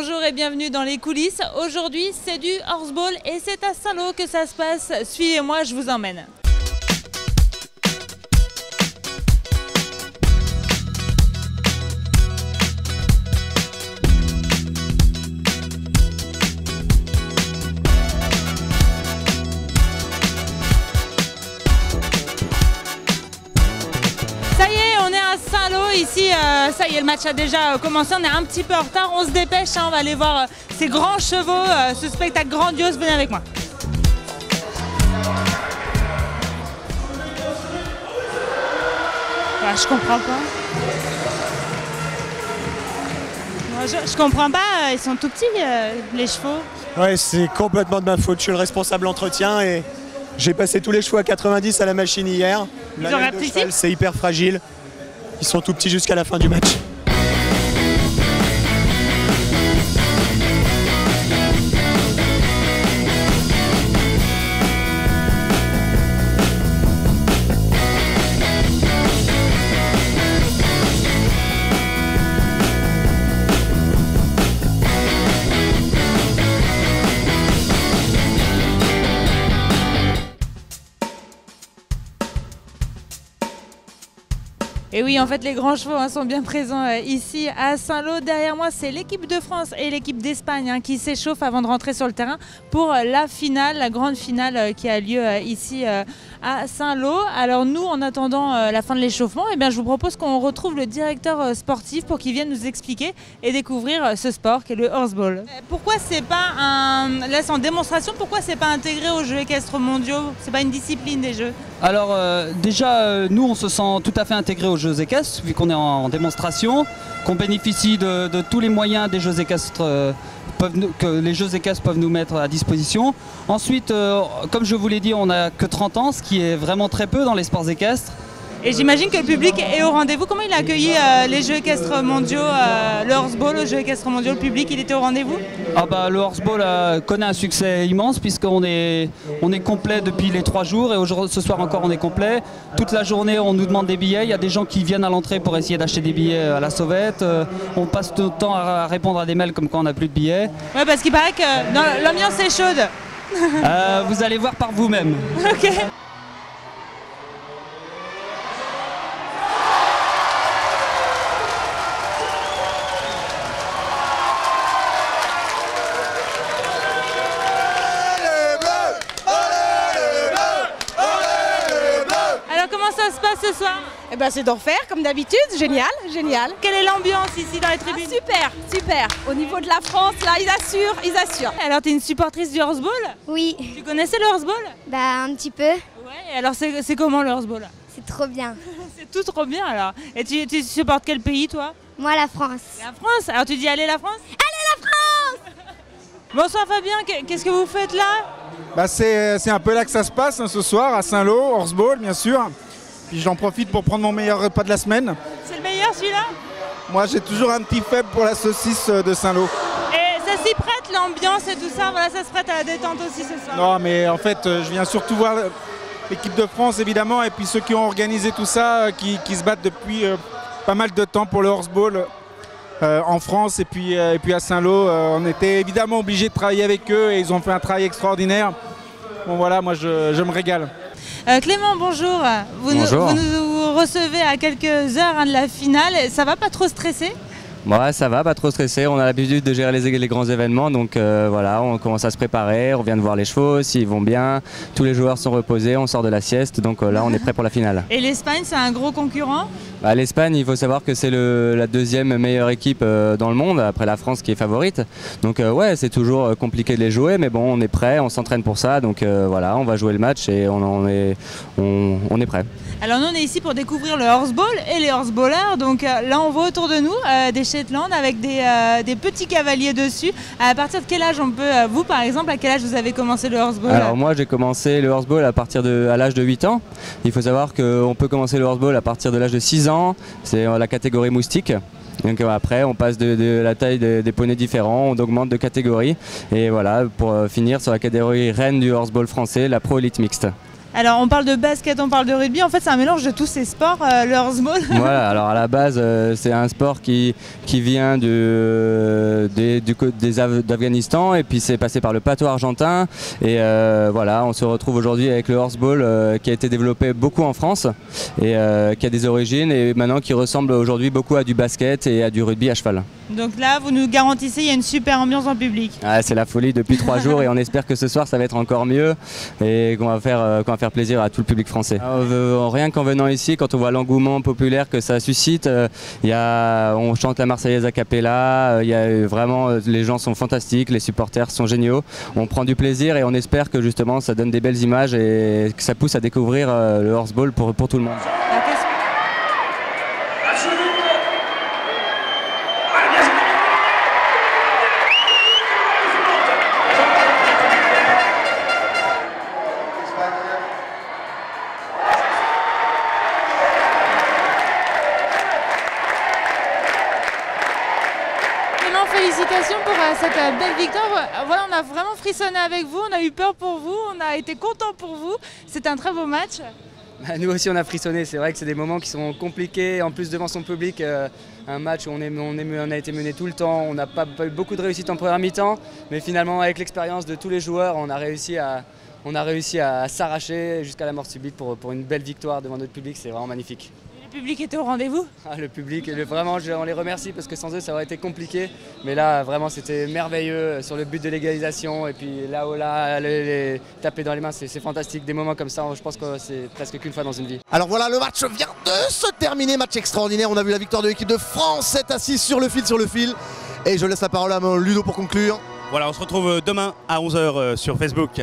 Bonjour et bienvenue dans les coulisses. Aujourd'hui, c'est du horseball et c'est à Saint-Lô que ça se passe. Suivez-moi, je vous emmène. Ça y est, on est à Saint-Lô ici, ça y est, le match a déjà commencé, on est un petit peu en retard, on se dépêche, hein, on va aller voir ces grands chevaux, ce spectacle grandiose, venez avec moi. Ah, je comprends pas. Moi, je comprends pas, ils sont tout petits les chevaux. Ouais, c'est complètement de ma faute, je suis le responsable entretien et j'ai passé tous les chevaux à 90 à la machine hier. Ils ont rétréci ? C'est hyper fragile. Ils sont tout petits jusqu'à la fin du match. Et oui, en fait, les grands chevaux sont bien présents ici à Saint-Lô. Derrière moi, c'est l'équipe de France et l'équipe d'Espagne qui s'échauffent avant de rentrer sur le terrain pour la finale, la grande finale qui a lieu ici à Saint-Lô. Alors nous, en attendant la fin de l'échauffement, eh bien, je vous propose qu'on retrouve le directeur sportif pour qu'il vienne nous expliquer et découvrir ce sport qui est le horseball. Pourquoi c'est pas là c'est en démonstration, pourquoi c'est pas intégré aux Jeux équestres mondiaux? C'est pas une discipline des Jeux? Alors déjà, nous on se sent tout à fait intégrés aux Jeux équestres, vu qu'on est en démonstration, qu'on bénéficie de tous les moyens des Jeux équestres que les Jeux équestres peuvent nous mettre à disposition. Ensuite, comme je vous l'ai dit, on n'a que 30 ans, ce qui est vraiment très peu dans les sports équestres. Et j'imagine que le public est au rendez-vous. Comment il a accueilli les Jeux équestres mondiaux, le horseball aux Jeux équestres mondiaux? Le public, il était au rendez-vous? Ah bah, le horseball connaît un succès immense puisqu'on est complet depuis les 3 jours et ce soir encore on est complet. Toute la journée on nous demande des billets, il y a des gens qui viennent à l'entrée pour essayer d'acheter des billets à la sauvette. On passe tout le temps à répondre à des mails comme quoi on n'a plus de billets. Ouais, parce qu'il paraît que l'ambiance est chaude. Vous allez voir par vous-même. Ok. Ça se passe ce soir? Eh ben, c'est d'enfer comme d'habitude, génial, génial. Quelle est l'ambiance ici dans les tribunes? Super, super. Au niveau de la France, là, ils assurent. Alors, tu es une supportrice du horseball? Oui. Tu connaissais le horseball? Bah un petit peu. Ouais, alors c'est comment le horseball? C'est trop bien. C'est tout trop bien alors. Et tu supportes quel pays toi? Moi la France. La France? Alors tu dis allez la France? Allez la France! Bonsoir Fabien, qu'est-ce que vous faites là? Bah c'est un peu là que ça se passe ce soir à Saint-Lô, horseball bien sûr. Puis j'en profite pour prendre mon meilleur repas de la semaine. C'est le meilleur celui-là? Moi j'ai toujours un petit faible pour la saucisse de Saint-Lô. Et ça s'y prête l'ambiance et tout ça, voilà, ça se prête à la détente aussi ce soir? Non mais en fait je viens surtout voir l'équipe de France évidemment et puis ceux qui ont organisé tout ça, qui se battent depuis pas mal de temps pour le horseball en France et puis à Saint-Lô. On était évidemment obligés de travailler avec eux et ils ont fait un travail extraordinaire. Bon voilà, moi je me régale. Clément, bonjour. Bonjour. Vous nous recevez à quelques heures de la finale. Ça va, pas trop stressé? Ouais, ça va, pas trop stressé. On a l'habitude de gérer les grands événements, donc voilà, on commence à se préparer. On vient de voir les chevaux, s'ils vont bien. Tous les joueurs sont reposés, on sort de la sieste, donc là on est prêt pour la finale. Et l'Espagne, c'est un gros concurrent? Bah, l'Espagne, il faut savoir que c'est la deuxième meilleure équipe dans le monde, après la France qui est favorite. Donc ouais, c'est toujours compliqué de les jouer, mais bon, on est prêt, on s'entraîne pour ça. Donc voilà, on va jouer le match et on est prêt. Alors nous, on est ici pour découvrir le horseball et les horseballers. Donc là, on voit autour de nous des Shetland avec des petits cavaliers dessus. À partir de quel âge on peut, vous par exemple, à quel âge vous avez commencé le horseball? Alors moi, j'ai commencé le horseball à l'âge de 8 ans. Il faut savoir qu'on peut commencer le horseball à partir de l'âge de 6 ans. C'est la catégorie moustique. Donc après on passe de la taille des poneys différents, on augmente de catégorie et voilà pour finir sur la catégorie reine du horseball français, la Pro Elite Mixte. Alors on parle de basket, on parle de rugby, en fait c'est un mélange de tous ces sports, le horseball. Voilà, alors à la base c'est un sport qui vient d'Afghanistan et puis c'est passé par le pato argentin et voilà, on se retrouve aujourd'hui avec le horseball qui a été développé beaucoup en France et qui a des origines et maintenant qui ressemble aujourd'hui beaucoup à du basket et à du rugby à cheval. Donc là vous nous garantissez il y a une super ambiance en public. Ah, c'est la folie depuis 3 jours et on espère que ce soir ça va être encore mieux et qu'on va faire plaisir à tout le public français. Rien qu'en venant ici, quand on voit l'engouement populaire que ça suscite, on chante la Marseillaise a cappella, vraiment les gens sont fantastiques, les supporters sont géniaux, on prend du plaisir et on espère que justement ça donne des belles images et que ça pousse à découvrir le horseball pour tout le monde. Félicitations pour cette belle victoire. Voilà, on a vraiment frissonné avec vous, on a eu peur pour vous, on a été content pour vous. C'était un très beau match. Nous aussi on a frissonné, c'est vrai que c'est des moments qui sont compliqués, en plus devant son public, un match où on a été mené tout le temps, on n'a pas eu beaucoup de réussite en première mi-temps, mais finalement avec l'expérience de tous les joueurs, on a réussi à s'arracher jusqu'à la mort subite pour une belle victoire devant notre public, c'est vraiment magnifique. Le public était au rendez-vous? Le public, vraiment on les remercie parce que sans eux ça aurait été compliqué, mais là vraiment c'était merveilleux sur le but de l'égalisation et puis là les taper dans les mains, c'est fantastique, des moments comme ça je pense que c'est presque qu'une fois dans une vie. Alors voilà, le match vient de se terminer, match extraordinaire, on a vu la victoire de l'équipe de France, 7-6 sur le fil et je laisse la parole à Ludo pour conclure. Voilà, on se retrouve demain à 11 h sur Facebook.